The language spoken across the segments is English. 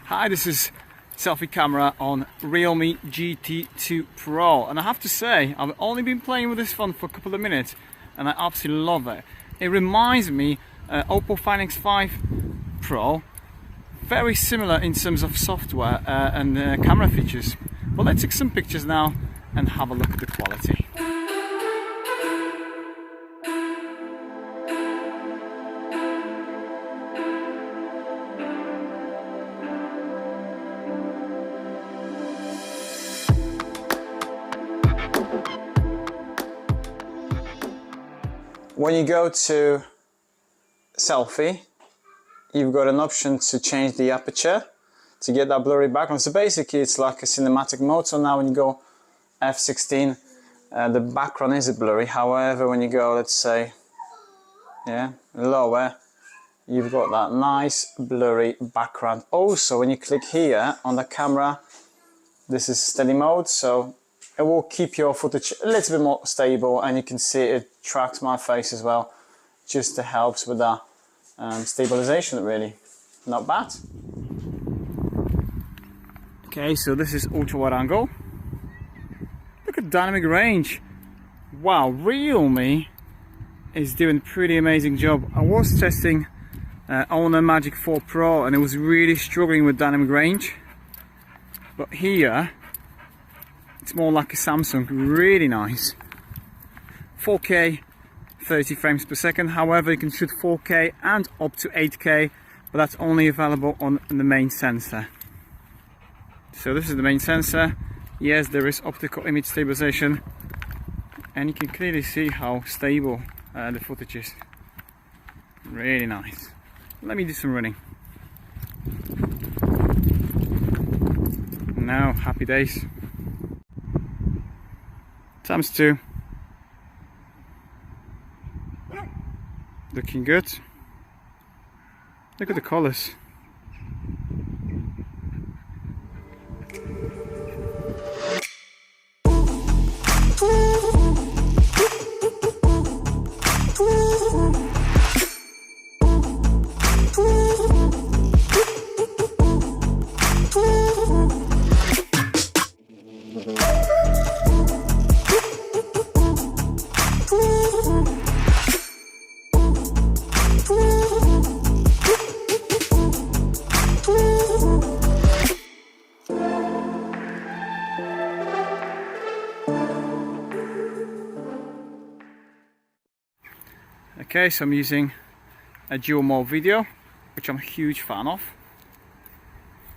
Hi, this is Selfie Camera on Realme GT2 Pro, and I have to say I've only been playing with this phone for a couple of minutes and I absolutely love it. It reminds me Oppo Find X5 Pro, very similar in terms of software and camera features. But let's take some pictures now and have a look at the quality. When you go to selfie, you've got an option to change the aperture to get that blurry background. So basically it's like a cinematic mode. So now when you go f16, the background is blurry. However, when you go, let's say, lower, you've got that nice blurry background. Also, when you click here on the camera, this is steady mode, so it will keep your footage a little bit more stable, and you can see it tracks my face as well, just to help with that stabilization. Really not bad. Okay, so this is ultra wide angle. Look at dynamic range. Wow, Realme is doing a pretty amazing job. I was testing on a Magic 4 Pro and it was really struggling with dynamic range, but here it's more like a Samsung. Really nice. 4K 30 frames per second. However, you can shoot 4K and up to 8K, but that's only available on the main sensor. So this is the main sensor. Yes, there is optical image stabilization, and you can clearly see how stable the footage is. Really nice. Let me do some running. Now, happy days. ×2. Looking good. Look at the colors. Okay, so I'm using a dual mode video, which I'm a huge fan of.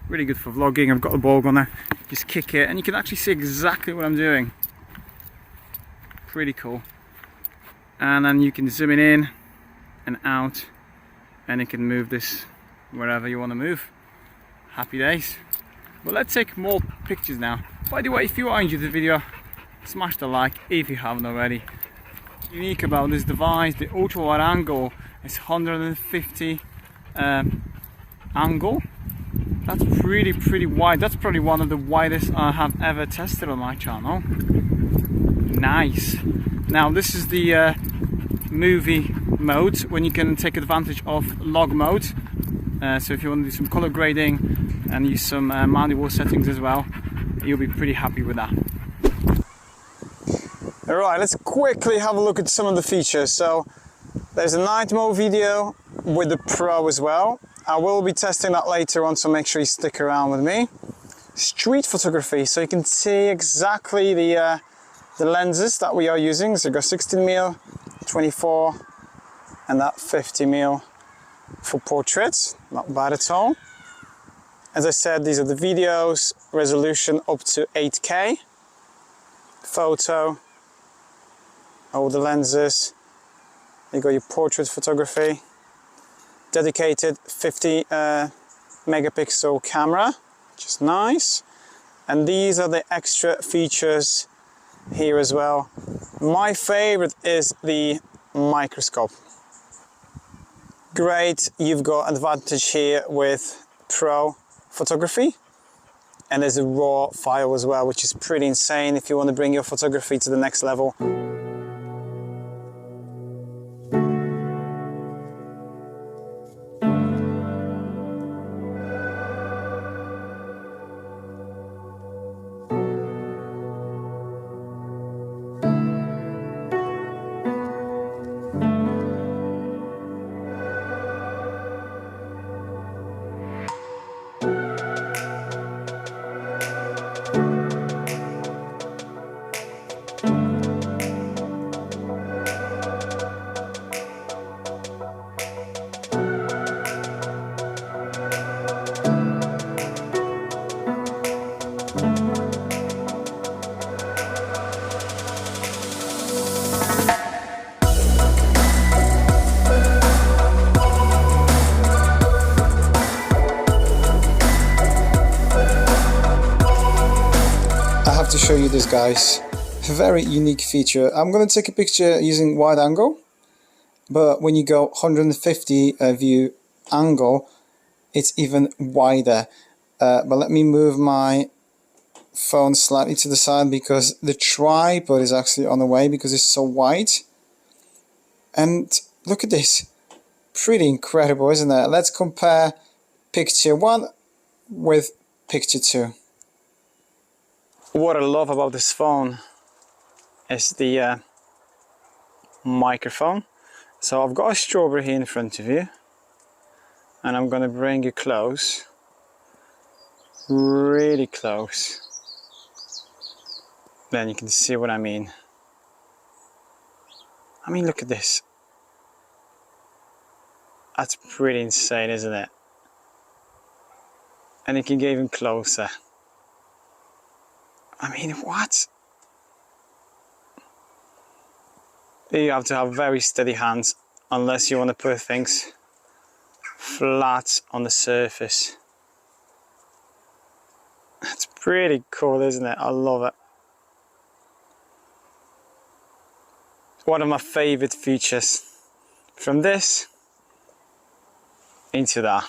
Really good for vlogging. I've got the ball gunner, just kick it and you can actually see exactly what I'm doing. Pretty cool. And then you can zoom it in and out, and you can move this wherever you want to move. Happy days. But let's take more pictures now. By the way, if you are enjoying the video, smash the like if you haven't already. Unique about this device, the ultra wide angle is 150 angle. That's pretty wide. That's probably one of the widest I have ever tested on my channel. Nice. Now this is the movie mode, when you can take advantage of log mode. So if you want to do some color grading and use some manual settings as well, you'll be pretty happy with that. Alright, let's quickly have a look at some of the features. So there's a night mode video with the Pro as well. I will be testing that later on, so make sure you stick around with me. Street photography, so you can see exactly the lenses that we are using. So you've got 16mm, 24, and that 50mm for portraits. Not bad at all. As I said, these are the videos, resolution up to 8K. Photo, all the lenses. You got your portrait photography, dedicated 50 megapixel camera, which is nice. And these are the extra features here as well. My favorite is the microscope. Great, you've got advantage here with Pro photography, and there's a raw file as well, which is pretty insane if you want to bring your photography to the next level. show you this, guys. A very unique feature. I'm going to take a picture using wide angle, but when you go 150 view angle, it's even wider. But let me move my phone slightly to the side because the tripod is actually on the way because it's so wide. And look at this. Pretty incredible, isn't it? Let's compare picture 1 with picture 2. What I love about this phone is the microphone. So I've got a strawberry here in front of you, and I'm going to bring you close, really close. Then you can see what I mean. I mean, look at this. That's pretty insane, isn't it? And you can get even closer. I mean, what? You have to have very steady hands unless you want to put things flat on the surface. That's pretty cool, isn't it? I love it. One of my favorite features. From this into that.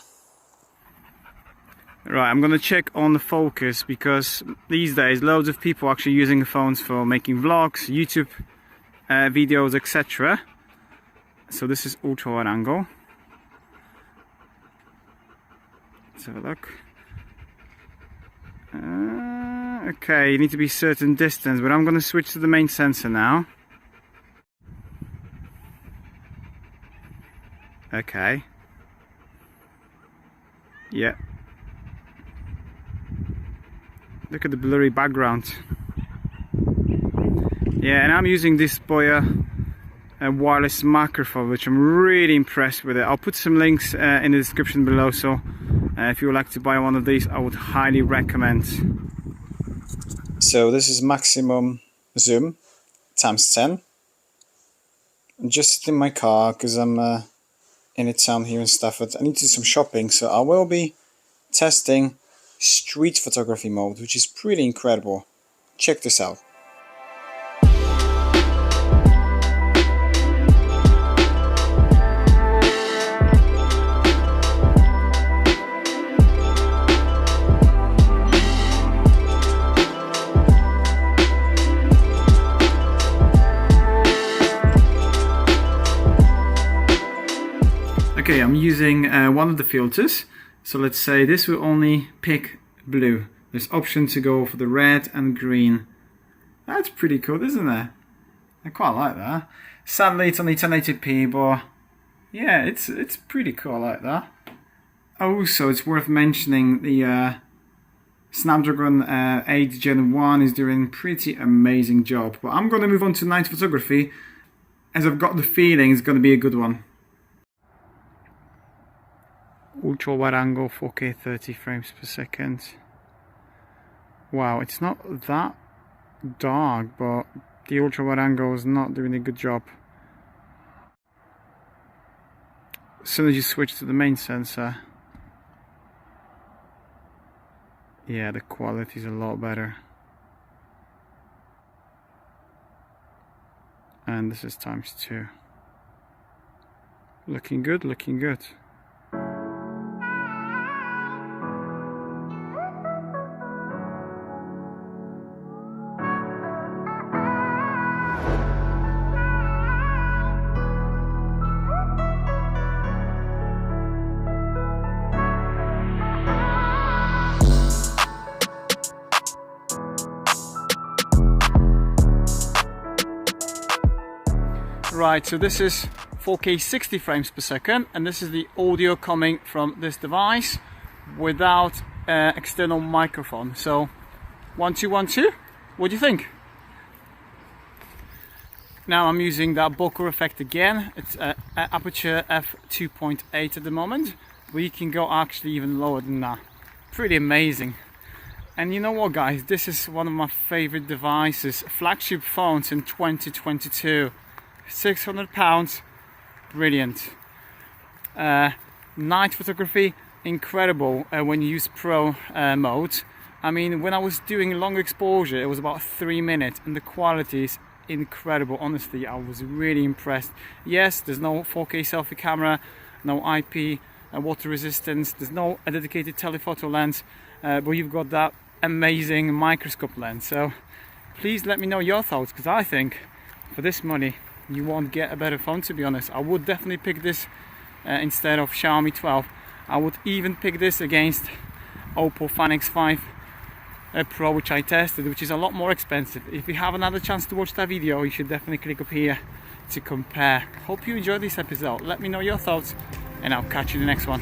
Right, I'm gonna check on the focus because these days loads of people are actually using phones for making vlogs, YouTube videos, etc. So this is ultra wide angle. Let's have a look. Okay, you need to be certain distance, but I'm gonna switch to the main sensor now. Okay. Yeah. Look at the blurry background. Yeah, and I'm using this Boya wireless microphone, which I'm really impressed with it. I'll put some links in the description below, so if you would like to buy one of these, I would highly recommend. So this is maximum zoom times 10. I'm just in my car because I'm in a town here in Stafford. I need to do some shopping, so I will be testing street photography mode, which is pretty incredible. Check this out. Okay, I'm using one of the filters. So let's say this will only pick blue. There's option to go for the red and green. That's pretty cool, isn't it? I quite like that. Sadly, it's only 1080p, but yeah, it's pretty cool. I like that. Also, it's worth mentioning the Snapdragon 8 Gen 1 is doing a pretty amazing job. But I'm going to move on to night photography, as I've got the feeling it's going to be a good one. Ultra wide angle 4K 30 frames per second. Wow, it's not that dark, but the ultra wide angle is not doing a good job. As soon as you switch to the main sensor, yeah, the quality is a lot better. And this is ×2. Looking good, looking good. Right, so this is 4K 60 frames per second, and this is the audio coming from this device without external microphone. So 1 2 1 2, what do you think? Now I'm using that bokeh effect again. It's aperture f2.8 at the moment, but you can go actually even lower than that. Pretty amazing. And you know what, guys, this is one of my favorite devices, flagship phones in 2022. £600, brilliant. Night photography, incredible when you use pro mode, I mean, when I was doing long exposure, it was about 3 minutes, and the quality is incredible. Honestly, I was really impressed. Yes, there's no 4K selfie camera, no IP, water resistance, there's no a dedicated telephoto lens, but you've got that amazing microscope lens. So please let me know your thoughts, because I think for this money you won't get a better phone, to be honest. I would definitely pick this instead of Xiaomi 12. I would even pick this against Oppo Find X5 Pro, which I tested, which is a lot more expensive. If you have another chance to watch that video, you should definitely click up here to compare. Hope you enjoyed this episode. Let me know your thoughts, and I'll catch you in the next one.